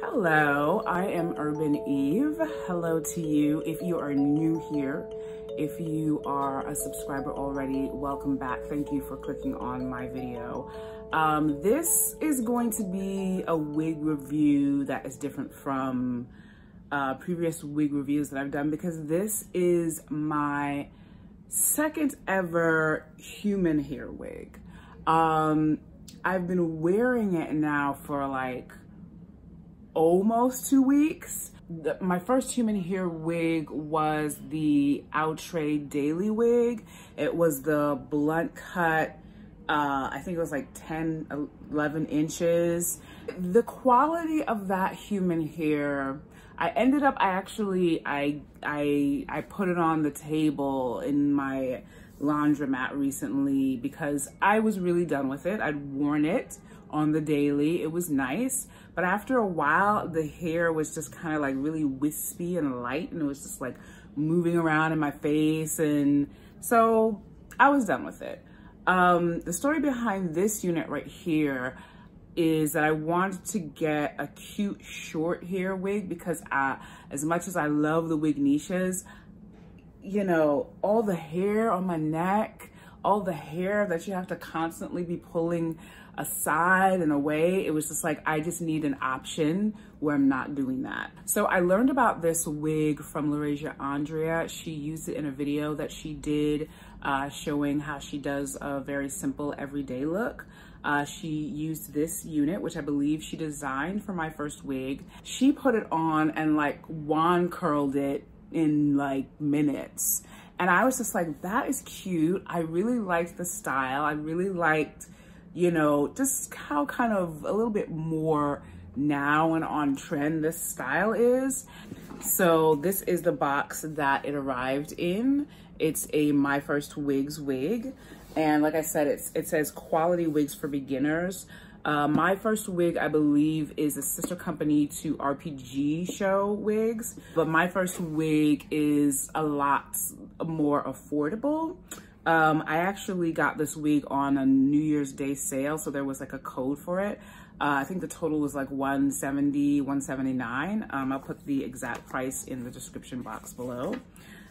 Hello, I am Urban Eve. Hello to you. If you are new here, if you are a subscriber already, welcome back. Thank you for clicking on my video. This is going to be a wig review that is different from previous wig reviews that I've done because this is my second ever human hair wig. I've been wearing it now for like almost 2 weeks. My first human hair wig was the Outre Daily wig. It was the blunt cut, I think it was like 10, 11 inches. The quality of that human hair, I put it on the table in my laundromat recently because I was really done with it. I'd worn it on the daily. It was nice, but after a while the hair was just kind of like really wispy and light, and it was just like moving around in my face, and so I was done with it. The story behind this unit right here is that I wanted to get a cute short hair wig because as much as I love the wig niches, you know, all the hair on my neck, all the hair that you have to constantly be pulling aside and away, it was just like, I just need an option where I'm not doing that. So I learned about this wig from Laurasia Malaysian. She used it in a video that she did showing how she does a very simple everyday look. She used this unit, which I believe she designed for my first wig. She put it on and like wand curled it in like minutes. And I was just like, that is cute. I really liked the style. I really liked, you know, just how kind of a little bit more now and on trend this style is. So this is the box that it arrived in. It's a My First Wigs wig. And like I said, it says quality wigs for beginners. My First Wig, I believe, is a sister company to RPG Show wigs, but My First Wig is a lot more affordable. I actually got this wig on a New Year's Day sale, so there was like a code for it. I think the total was like $170, $179. I'll put the exact price in the description box below.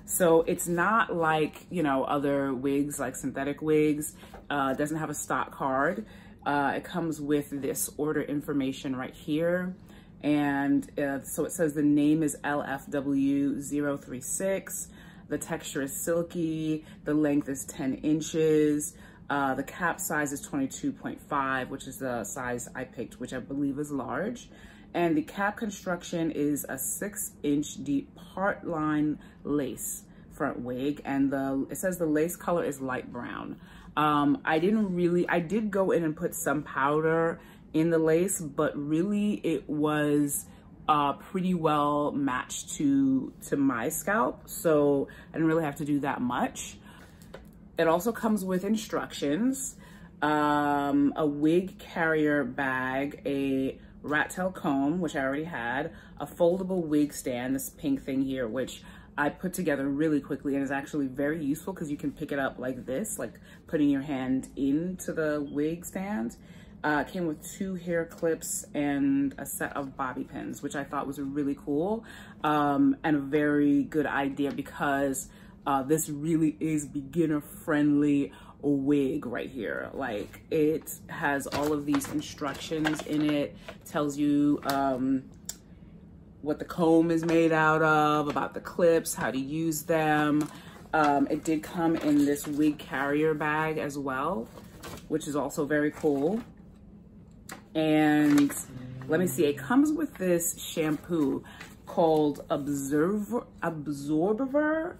So it's not like, you know, other wigs, like synthetic wigs. It doesn't have a stock card. It comes with this order information right here. And so it says the name is LFW036. The texture is silky. The length is 10 inches. The cap size is 22.5, which is the size I picked, which I believe is large. And the cap construction is a 6-inch deep Partline lace front wig. And it says the lace color is light brown. I did go in and put some powder in the lace, but really it was pretty well matched to my scalp, so I didn't really have to do that much. It also comes with instructions, a wig carrier bag, a rat tail comb, which I already had, a foldable wig stand, this pink thing here, which I put together really quickly and is actually very useful because you can pick it up like this, like putting your hand into the wig stand. It came with 2 hair clips and a set of bobby pins, which I thought was really cool and a very good idea because this really is beginner friendly wig right here. Like, it has all of these instructions in it, tells you what the comb is made out of, about the clips, how to use them. It did come in this wig carrier bag as well, which is also very cool. And let me see, it comes with this shampoo called Absorber. I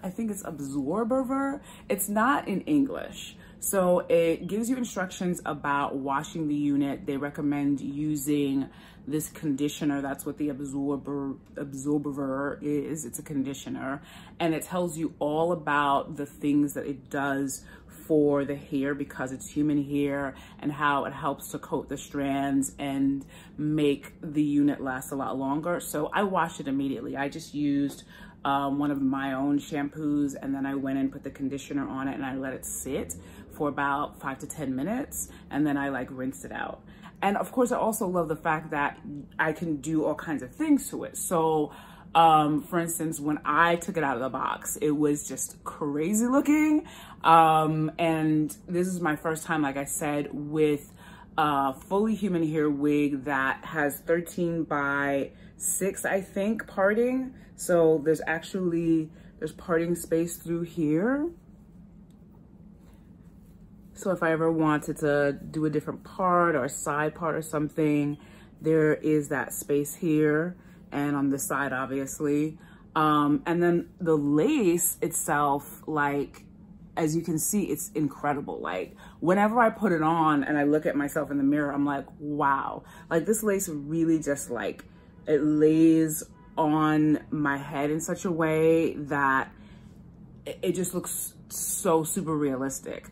think it's Absorber. It's not in English. So it gives you instructions about washing the unit. They recommend using this conditioner. That's what the Absorber is. It's a conditioner. And it tells you all about the things that it does for the hair because it's human hair, and how it helps to coat the strands and make the unit last a lot longer. So I washed it immediately. I just used one of my own shampoos, and then I went and put the conditioner on it and I let it sit for about 5 to 10 minutes, and then I like rinsed it out. And of course, I also love the fact that I can do all kinds of things to it. So, for instance, when I took it out of the box, it was just crazy looking. And this is my first time, like I said, with a fully human hair wig that has 13 by 6, I think, parting. So there's parting space through here. So if I ever wanted to do a different part or a side part or something, there is that space here and on this side, obviously. And then the lace itself, like, as you can see, it's incredible. Like, whenever I put it on and I look at myself in the mirror, I'm like, wow. Like, this lace really just, like, it lays on my head in such a way that it just looks so super realistic.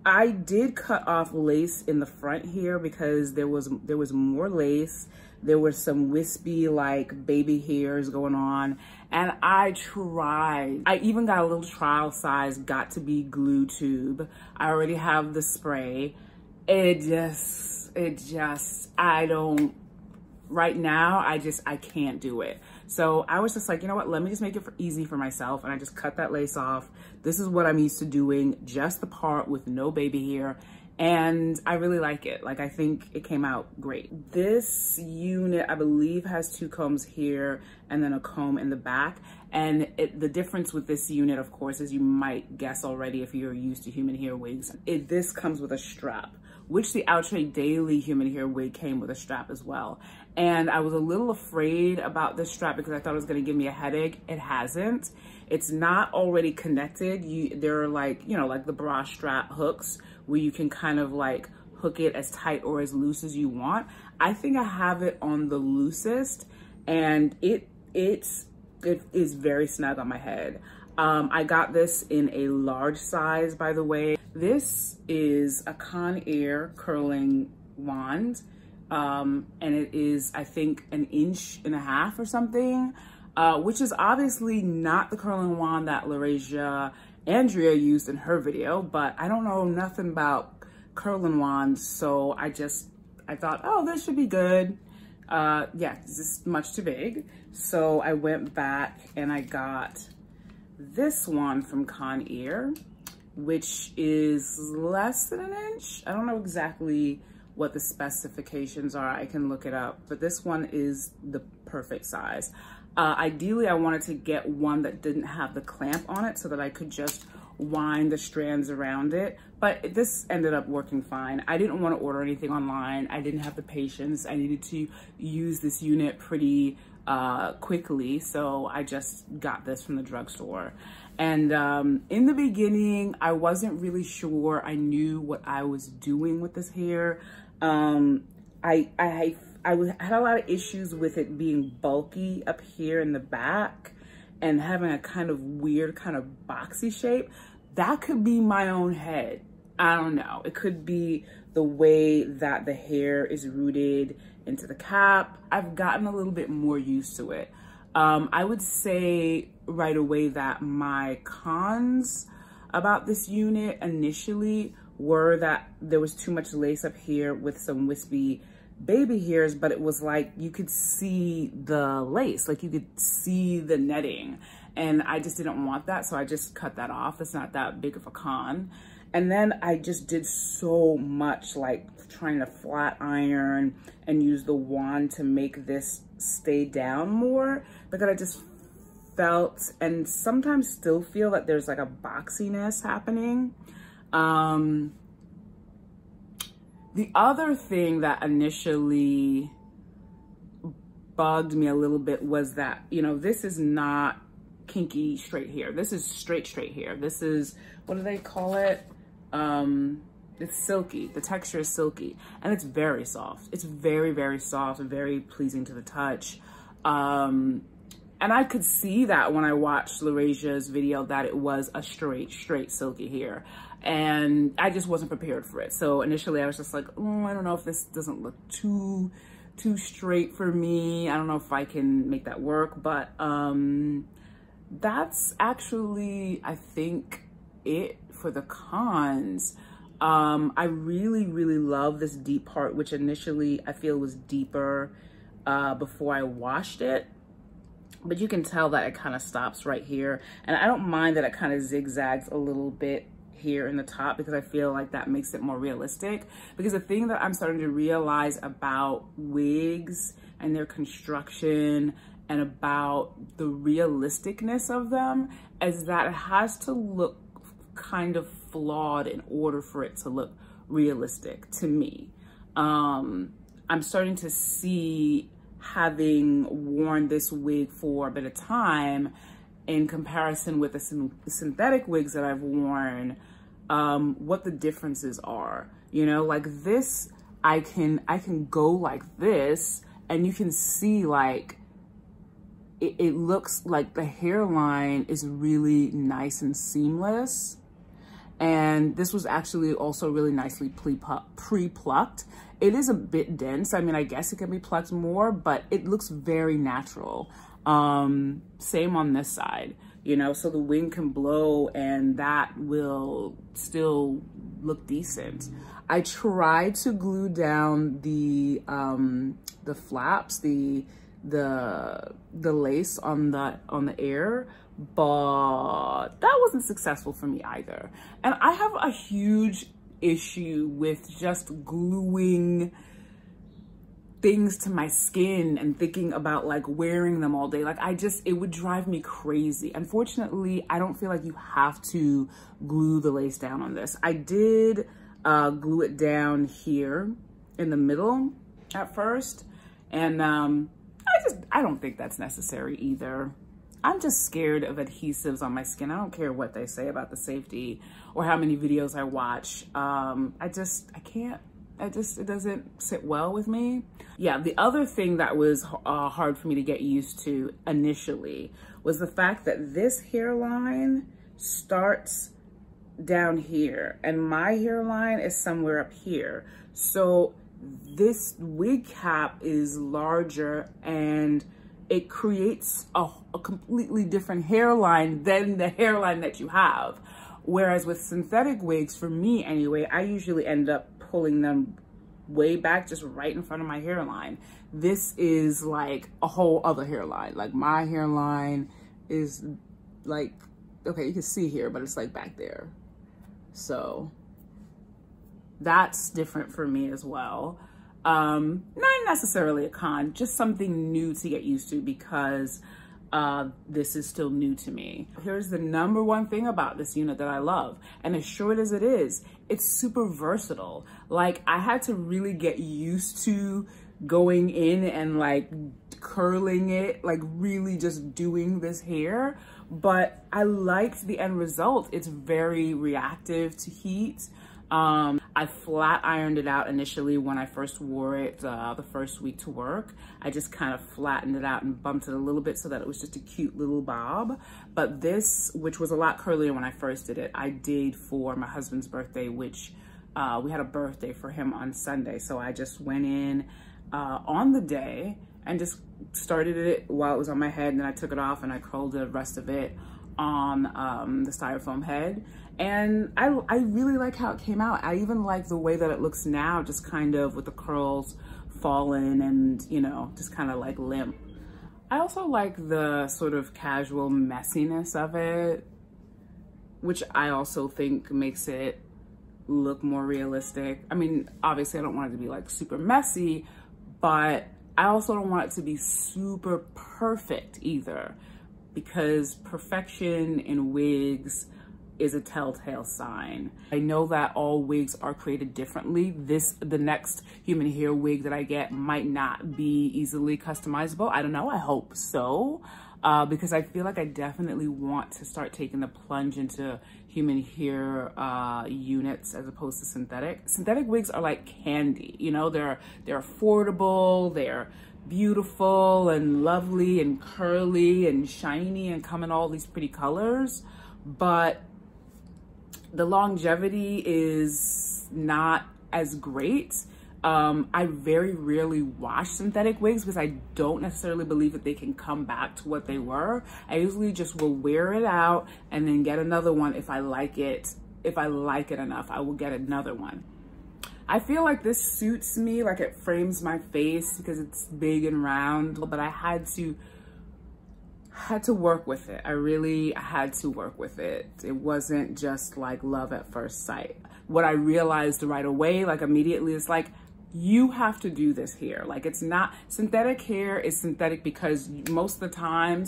I did cut off lace in the front here because there was more lace. There were some wispy, like, baby hairs going on. And I tried. I even got a little trial size got to be glue tube. I already have the spray. Right now, I can't do it. So I was just like, you know what, let me just make it easy for myself. And I just cut that lace off. This is what I'm used to doing, just the part with no baby hair. And I really like it. Like, I think it came out great. This unit, I believe, has 2 combs here and then a comb in the back. And the difference with this unit, of course, as you might guess already if you're used to human hair wigs, this comes with a strap, which the Outre Daily human hair wig came with a strap as well. And I was a little afraid about this strap because I thought it was gonna give me a headache. It hasn't. It's not already connected. There are, like, you know, like the bra strap hooks where you can kind of like hook it as tight or as loose as you want. I think I have it on the loosest, and it is very snug on my head. I got this in a large size, by the way. This is a Conair curling wand, and it is, I think, 1.5 inches or something, which is obviously not the curling wand that Laurasia Andrea used in her video, but I don't know nothing about curling wands, so I thought, oh, this should be good. Yeah, this is much too big. So I went back and I got this one from Conair, which is less than 1 inch. I don't know exactly what the specifications are. I can look it up, but this one is the perfect size. Ideally, I wanted to get one that didn't have the clamp on it so that I could just wind the strands around it, but this ended up working fine. I didn't want to order anything online. I didn't have the patience. I needed to use this unit pretty quickly, so I just got this from the drugstore. And in the beginning, I wasn't really sure I knew what I was doing with this hair. I had a lot of issues with it being bulky up here in the back and having a kind of weird kind of boxy shape. That could be my own head. I don't know. It could be the way that the hair is rooted into the cap. I've gotten a little bit more used to it. I would say right away that my cons about this unit initially were that there was too much lace up here with some wispy baby hairs, but it was like you could see the lace, like you could see the netting, and I just didn't want that, so I just cut that off. It's not that big of a con. And then I just did so much, like trying to flat iron and use the wand to make this stay down more, because I just felt, and sometimes still feel, that there's like a boxiness happening. The other thing that initially bugged me a little bit was that, you know, this is not kinky straight hair. This is straight hair. This is, what do they call it? It's silky. The texture is silky, and it's very soft. It's very, very soft and very pleasing to the touch. And I could see that when I watched Laurasia's video that it was a straight silky hair. And I just wasn't prepared for it. So initially I was just like, oh, I don't know if this doesn't look too straight for me. I don't know if I can make that work, but that's actually, I think, it for the cons. I really, really love this deep part, which initially I feel was deeper before I washed it. But you can tell that it kind of stops right here. And I don't mind that it kind of zigzags a little bit here in the top, because I feel like that makes it more realistic. Because the thing that I'm starting to realize about wigs and their construction and about the realisticness of them is that it has to look kind of flawed in order for it to look realistic to me. I'm starting to see, having worn this wig for a bit of time in comparison with the synthetic wigs that I've worn, what the differences are. You know, like this, I can go like this and you can see like it looks like the hairline is really nice and seamless. And this was actually also really nicely pre-plucked. It is a bit dense. I mean, I guess it can be plucked more, but it looks very natural. Same on this side, you know, so the wind can blow and that will still look decent. I tried to glue down the flaps, the lace on the ear, but that wasn't successful for me either. And I have a huge issue with just gluing things to my skin and thinking about like wearing them all day. Like it would drive me crazy. Unfortunately, I don't feel like you have to glue the lace down on this. I did glue it down here in the middle at first. And I don't think that's necessary either. I'm just scared of adhesives on my skin. I don't care what they say about the safety or how many videos I watch. It doesn't sit well with me. Yeah, the other thing that was hard for me to get used to initially was the fact that this hairline starts down here and my hairline is somewhere up here. So this wig cap is larger and it creates a completely different hairline than the hairline that you have. Whereas with synthetic wigs, for me anyway, I usually end up pulling them way back, just right in front of my hairline. This is like a whole other hairline. Like my hairline is like, okay, you can see here, but it's like back there. So that's different for me as well. Not necessarily a con, just something new to get used to because this is still new to me. Here's the number one thing about this unit that I love, and as short as it is, it's super versatile. Like I had to really get used to going in and like curling it, like really just doing this hair, but I liked the end result. It's very reactive to heat. I flat ironed it out initially when I first wore it the first week to work. I just kind of flattened it out and bumped it a little bit so that it was just a cute little bob. But this, which was a lot curlier when I first did it, I did for my husband's birthday, which we had a birthday for him on Sunday. So I just went in on the day and just started it while it was on my head, and then I took it off and I curled the rest of it on the styrofoam head. And I really like how it came out. I even like the way that it looks now, just kind of with the curls fallen and, you know, just kind of like limp. I also like the sort of casual messiness of it, which I also think makes it look more realistic. I mean, obviously I don't want it to be like super messy, but I also don't want it to be super perfect either, because perfection in wigs is a telltale sign. I know that all wigs are created differently. The next human hair wig that I get might not be easily customizable. I don't know, I hope so, because I feel like I definitely want to start taking the plunge into human hair units as opposed to synthetic. Synthetic wigs are like candy, you know, they're affordable, they're beautiful and lovely and curly and shiny and come in all these pretty colors, but the longevity is not as great. I very rarely wash synthetic wigs because I don't necessarily believe that they can come back to what they were. I usually just will wear it out and then get another one if I like it if I like it enough, I will get another one. I feel like this suits me, like it frames my face because it's big and round, but I had to work with it. I had to work with it. It wasn't just like love at first sight. What I realized right away, like immediately, is like, you have to do this hair. Like, it's not, synthetic hair is synthetic because most of the time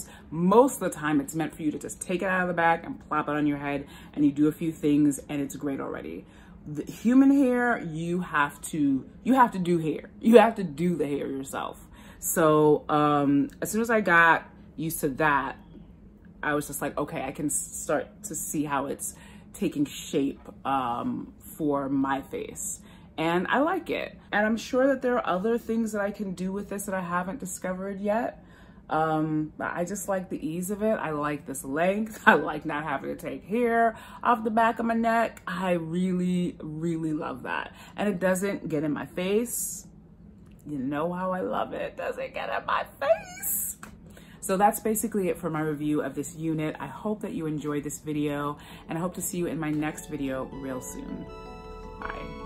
it's meant for you to just take it out of the back and plop it on your head, and you do a few things and it's great already. The human hair, you have to do hair. You have to do the hair yourself. So as soon as I got used to that, I was just like, okay, I can start to see how it's taking shape for my face. And I like it. And I'm sure that there are other things that I can do with this that I haven't discovered yet. But I just like the ease of it. I like this length. I like not having to take hair off the back of my neck. I really, really love that. And it doesn't get in my face. You know how I love it. It doesn't get in my face. So that's basically it for my review of this unit. I hope that you enjoyed this video, and I hope to see you in my next video real soon. Bye.